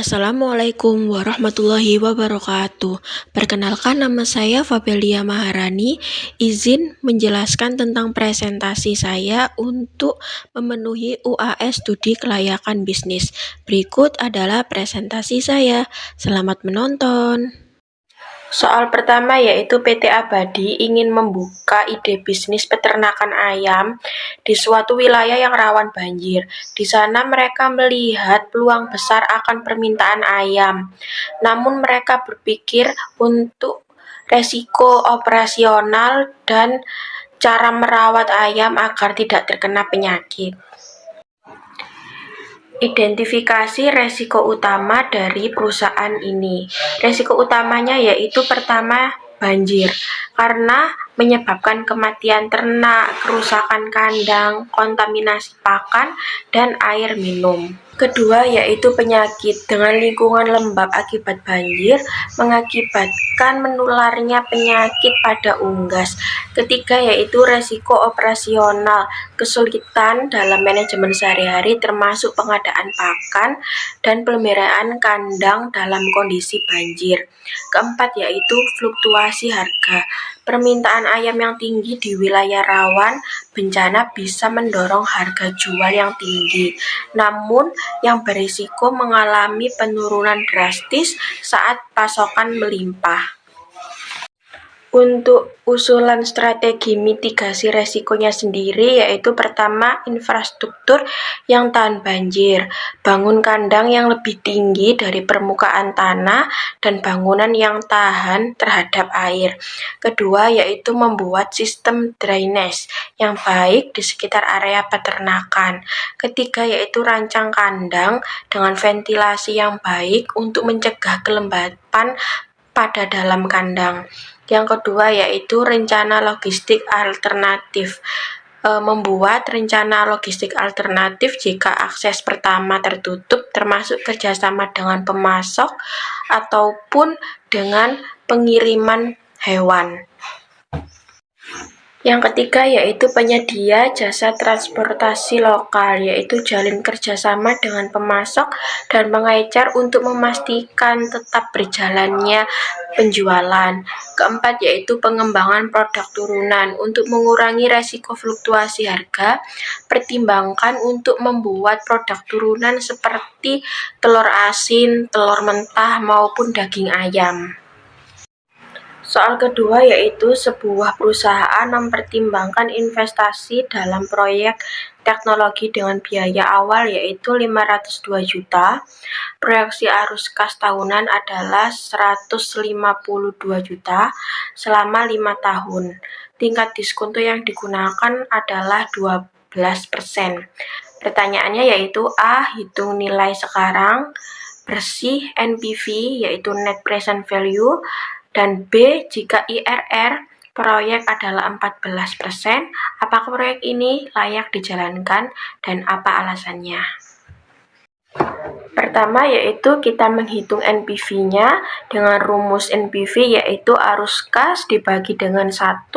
Assalamualaikum warahmatullahi wabarakatuh. Perkenalkan, nama saya Fabelia Maharani. Izin menjelaskan tentang presentasi saya untuk memenuhi UAS Studi Kelayakan Bisnis. Berikut adalah presentasi saya. Selamat menonton. Soal pertama yaitu PT Abadi ingin membuka ide bisnis peternakan ayam di suatu wilayah yang rawan banjir. Di sana mereka melihat peluang besar akan permintaan ayam. Namun mereka berpikir untuk resiko operasional dan cara merawat ayam agar tidak terkena penyakit. Identifikasi resiko utama dari perusahaan ini. Resiko utamanya yaitu pertama, banjir, karena menyebabkan kematian ternak, kerusakan kandang, kontaminasi pakan, dan air minum. Kedua yaitu penyakit, dengan lingkungan lembab akibat banjir mengakibatkan menularnya penyakit pada unggas. Ketiga yaitu resiko operasional, kesulitan dalam manajemen sehari-hari termasuk pengadaan pakan dan pemeliharaan kandang dalam kondisi banjir. Keempat yaitu fluktuasi harga. Permintaan ayam yang tinggi di wilayah rawan bencana bisa mendorong harga jual yang tinggi. Namun, yang berisiko mengalami penurunan drastis saat pasokan melimpah. Untuk usulan strategi mitigasi resikonya sendiri yaitu pertama, infrastruktur yang tahan banjir, bangun kandang yang lebih tinggi dari permukaan tanah dan bangunan yang tahan terhadap air. Kedua yaitu membuat sistem drainase yang baik di sekitar area peternakan. Ketiga yaitu rancang kandang dengan ventilasi yang baik untuk mencegah kelembapan pada dalam kandang. Yang kedua yaitu rencana logistik alternatif. Membuat rencana logistik alternatif jika akses pertama tertutup, termasuk kerjasama dengan pemasok ataupun dengan pengiriman hewan. Yang ketiga yaitu penyedia jasa transportasi lokal, yaitu jalin kerjasama dengan pemasok dan pengecer untuk memastikan tetap berjalannya penjualan. Keempat yaitu pengembangan produk turunan. Untuk mengurangi resiko fluktuasi harga, pertimbangkan untuk membuat produk turunan seperti telur asin, telur mentah, maupun daging ayam. Soal kedua yaitu sebuah perusahaan mempertimbangkan investasi dalam proyek teknologi dengan biaya awal yaitu 502 juta. Proyeksi arus kas tahunan adalah 152 juta selama 5 tahun. Tingkat diskonto yang digunakan adalah 12%. Pertanyaannya yaitu A. Hitung nilai sekarang, bersih NPV yaitu Net Present Value, dan B. Jika IRR proyek adalah 14%, apakah proyek ini layak dijalankan dan apa alasannya? Pertama yaitu kita menghitung NPV-nya dengan rumus NPV yaitu arus kas dibagi dengan 1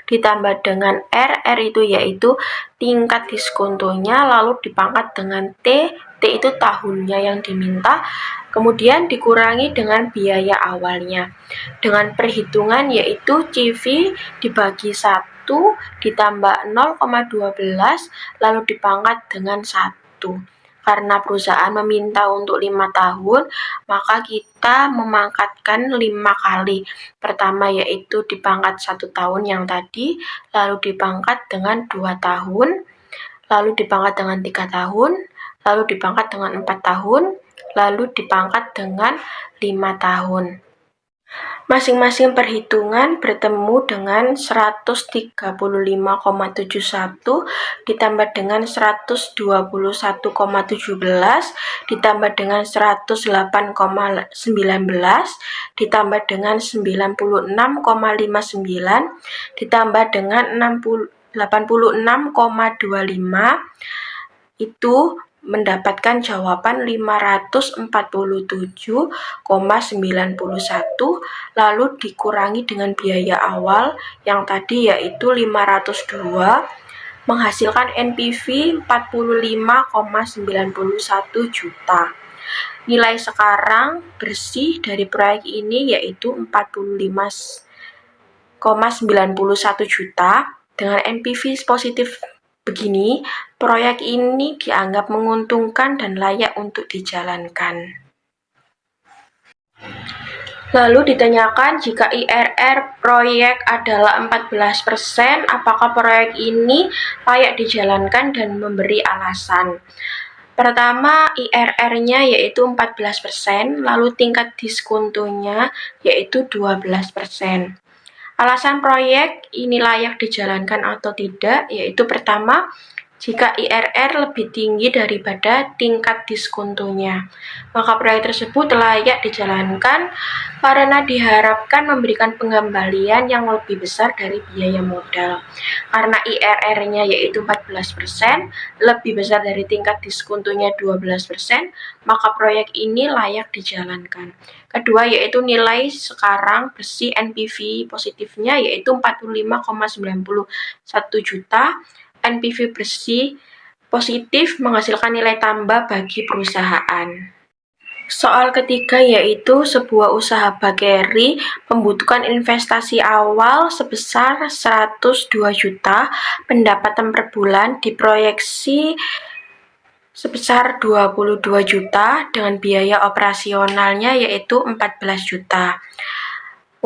ditambah dengan R itu yaitu tingkat diskontonya, lalu dipangkat dengan T itu tahunnya yang diminta, kemudian dikurangi dengan biaya awalnya. Dengan perhitungan yaitu CV dibagi 1 ditambah 0,12 lalu dipangkat dengan 1. Karena perusahaan meminta untuk 5 tahun, maka kita memangkatkan 5 kali. Pertama yaitu dipangkat 1 tahun yang tadi, lalu dipangkat dengan 2 tahun, lalu dipangkat dengan 3 tahun, lalu dipangkat dengan 4 tahun, lalu dipangkat dengan 5 tahun. Masing-masing perhitungan bertemu dengan 135,71 ditambah dengan 121,17 ditambah dengan 108,19 ditambah dengan 96,59 ditambah dengan 86,25 itu mendapatkan jawaban 547,91 lalu dikurangi dengan biaya awal yang tadi yaitu 502 menghasilkan NPV 45,91 juta. Nilai sekarang bersih dari proyek ini yaitu 45,91 juta. Dengan NPV positif begini, proyek ini dianggap menguntungkan dan layak untuk dijalankan. Lalu ditanyakan jika IRR proyek adalah 14%, apakah proyek ini layak dijalankan dan memberi alasan. Pertama, IRR-nya yaitu 14%, lalu tingkat diskontonya yaitu 12%. Alasan proyek ini layak dijalankan atau tidak, yaitu pertama, jika IRR lebih tinggi daripada tingkat diskontonya, maka proyek tersebut layak dijalankan karena diharapkan memberikan pengembalian yang lebih besar dari biaya modal. Karena IRR-nya yaitu 14%, lebih besar dari tingkat diskontonya 12%, maka proyek ini layak dijalankan. Kedua yaitu nilai sekarang bersih NPV positifnya yaitu 45,91 juta. NPV bersih positif menghasilkan nilai tambah bagi perusahaan. Soal ketiga yaitu sebuah usaha bakery membutuhkan investasi awal sebesar 102 juta, pendapatan per bulan diproyeksi sebesar 22 juta dengan biaya operasionalnya yaitu 14 juta.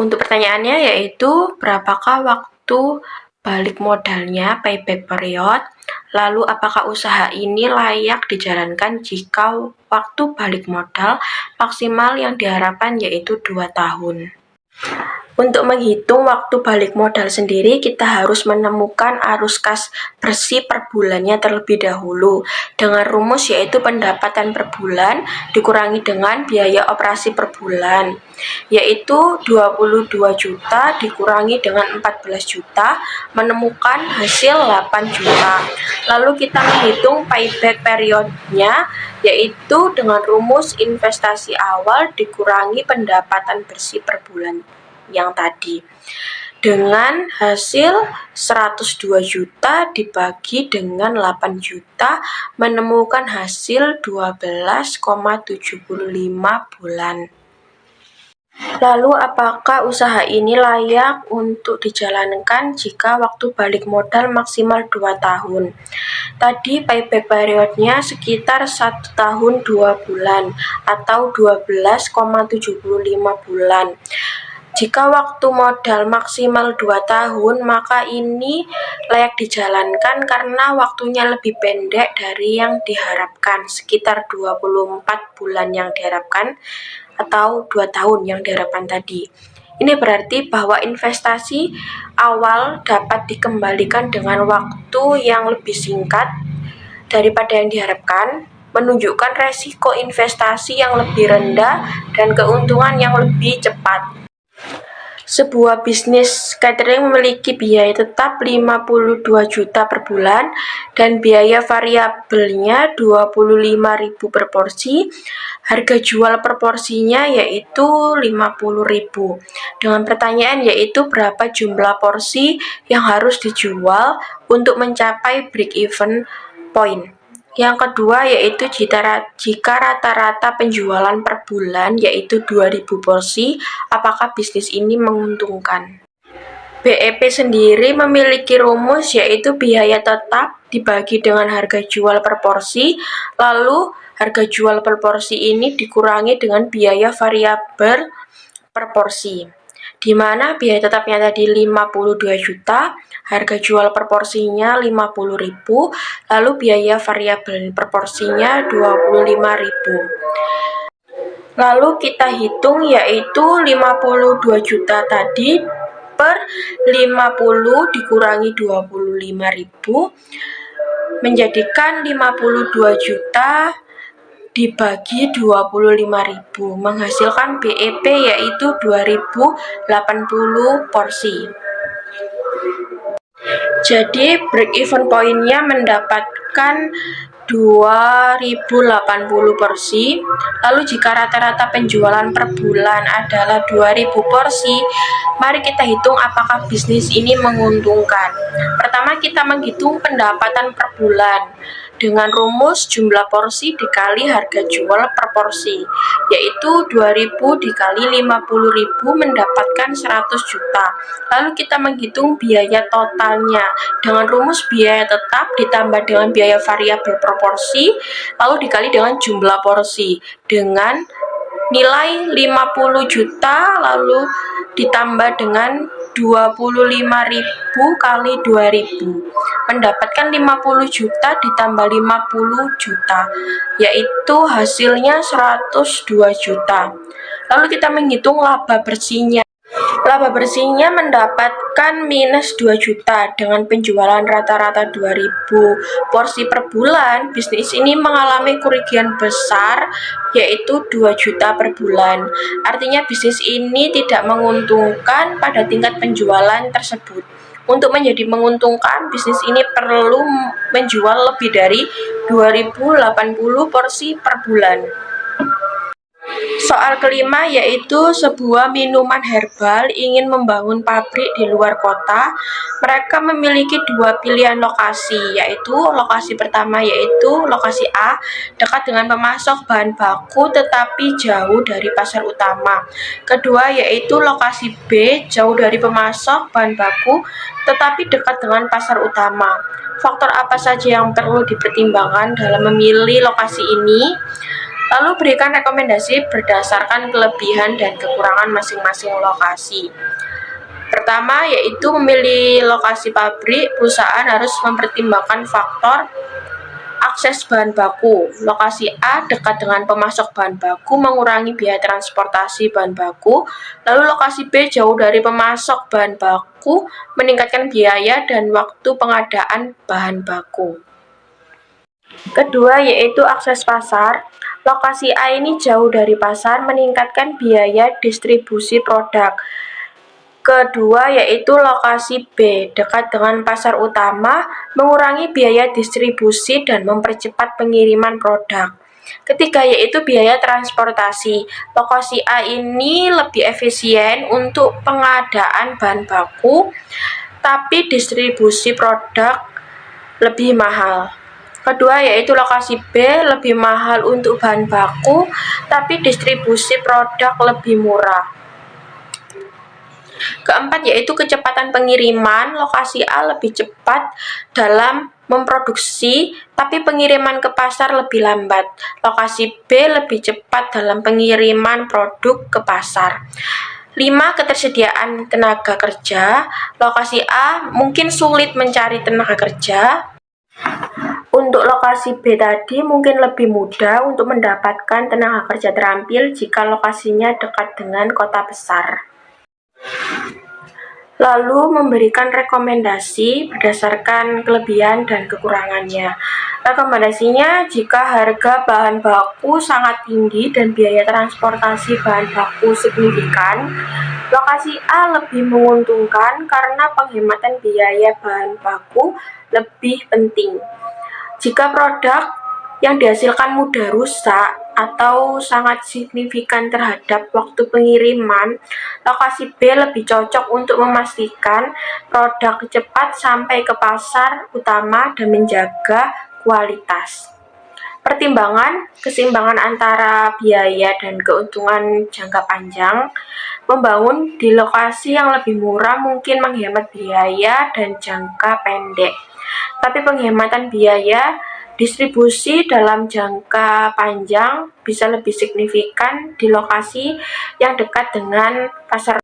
Untuk pertanyaannya yaitu berapakah waktu balik modalnya, payback period, lalu apakah usaha ini layak dijalankan jika waktu balik modal maksimal yang diharapkan yaitu 2 tahun. Untuk menghitung waktu balik modal sendiri, kita harus menemukan arus kas bersih per bulannya terlebih dahulu dengan rumus yaitu pendapatan per bulan dikurangi dengan biaya operasi per bulan, yaitu 22 juta dikurangi dengan 14 juta menemukan hasil 8 juta. Lalu kita menghitung payback periodnya yaitu dengan rumus investasi awal dikurangi pendapatan bersih per bulan yang tadi dengan hasil 102 juta dibagi dengan 8 juta menemukan hasil 12,75 bulan. Lalu apakah usaha ini layak untuk dijalankan jika waktu balik modal maksimal 2 tahun? Tadi payback periodnya sekitar 1 tahun 2 bulan atau 12,75 bulan. Jika waktu modal maksimal 2 tahun, maka ini layak dijalankan karena waktunya lebih pendek dari yang diharapkan, sekitar 24 bulan yang diharapkan atau 2 tahun yang diharapkan tadi. Ini berarti bahwa investasi awal dapat dikembalikan dengan waktu yang lebih singkat daripada yang diharapkan, menunjukkan resiko investasi yang lebih rendah dan keuntungan yang lebih cepat. Sebuah bisnis catering memiliki biaya tetap 52 juta per bulan dan biaya variabelnya 25.000 per porsi. Harga jual per porsinya yaitu 50.000. Dengan pertanyaan yaitu berapa jumlah porsi yang harus dijual untuk mencapai break even point. Yang kedua yaitu jika rata-rata penjualan per bulan yaitu 2.000 porsi, apakah bisnis ini menguntungkan? BEP sendiri memiliki rumus yaitu biaya tetap dibagi dengan harga jual per porsi, lalu harga jual per porsi ini dikurangi dengan biaya variabel per porsi, di mana biaya tetapnya tadi 52 juta, harga jual per porsinya 50.000, lalu biaya variabel per porsinya 25.000. Lalu kita hitung yaitu 52 juta tadi per 50 dikurangi 25.000 menjadikan 52 juta dibagi 25.000 menghasilkan BEP yaitu 2.080 porsi. Jadi break even point-nya mendapatkan 2.080 porsi. Lalu jika rata-rata penjualan per bulan adalah 2.000 porsi, mari kita hitung apakah bisnis ini menguntungkan. Pertama kita menghitung pendapatan per bulan. dengan rumus jumlah porsi dikali harga jual per porsi, yaitu 2.000 dikali 50.000 mendapatkan 100 juta. Lalu kita menghitung biaya totalnya dengan rumus biaya tetap ditambah dengan biaya variabel proporsi, lalu dikali dengan jumlah porsi dengan nilai 50 juta lalu ditambah dengan 25.000 kali 2.000 mendapatkan 50 juta ditambah 50 juta, yaitu hasilnya 102 juta. Lalu kita menghitung laba bersihnya. Laba bersihnya mendapatkan minus 2 juta dengan penjualan rata-rata 2.000 porsi per bulan. Bisnis ini mengalami kerugian besar yaitu 2 juta per bulan. Artinya bisnis ini tidak menguntungkan pada tingkat penjualan tersebut. Untuk menjadi menguntungkan, bisnis ini perlu menjual lebih dari 2.080 porsi per bulan. Soal kelima yaitu sebuah minuman herbal ingin membangun pabrik di luar kota. Mereka memiliki dua pilihan lokasi, yaitu lokasi pertama yaitu lokasi A, dekat dengan pemasok bahan baku tetapi jauh dari pasar utama. Kedua yaitu lokasi B, jauh dari pemasok bahan baku tetapi dekat dengan pasar utama. Faktor apa saja yang perlu dipertimbangkan dalam memilih lokasi ini? Lalu berikan rekomendasi berdasarkan kelebihan dan kekurangan masing-masing lokasi. Pertama yaitu memilih lokasi pabrik. Perusahaan harus mempertimbangkan faktor akses bahan baku. Lokasi A dekat dengan pemasok bahan baku mengurangi biaya transportasi bahan baku. Lalu lokasi B jauh dari pemasok bahan baku meningkatkan biaya dan waktu pengadaan bahan baku. Kedua yaitu akses pasar. Lokasi A ini jauh dari pasar meningkatkan biaya distribusi produk. Kedua yaitu lokasi B, dekat dengan pasar utama, mengurangi biaya distribusi dan mempercepat pengiriman produk. Ketiga yaitu biaya transportasi. Lokasi A ini lebih efisien untuk pengadaan bahan baku, tapi distribusi produk lebih mahal. Kedua yaitu lokasi B lebih mahal untuk bahan baku, tapi distribusi produk lebih murah. Keempat yaitu kecepatan pengiriman. Lokasi A lebih cepat dalam memproduksi, tapi pengiriman ke pasar lebih lambat. Lokasi B lebih cepat dalam pengiriman produk ke pasar. 5. Ketersediaan tenaga kerja. Lokasi A mungkin sulit mencari tenaga kerja. Untuk lokasi B tadi mungkin lebih mudah untuk mendapatkan tenaga kerja terampil jika lokasinya dekat dengan kota besar. Lalu memberikan rekomendasi berdasarkan kelebihan dan kekurangannya. Rekomendasinya jika harga bahan baku sangat tinggi dan biaya transportasi bahan baku signifikan, lokasi A lebih menguntungkan karena penghematan biaya bahan baku lebih penting. Jika produk yang dihasilkan mudah rusak atau sangat signifikan terhadap waktu pengiriman, lokasi B lebih cocok untuk memastikan produk cepat sampai ke pasar utama dan menjaga kualitas. Pertimbangan keseimbangan antara biaya dan keuntungan jangka panjang. Membangun di lokasi yang lebih murah mungkin menghemat biaya dan jangka pendek, tapi penghematan biaya distribusi dalam jangka panjang bisa lebih signifikan di lokasi yang dekat dengan pasar.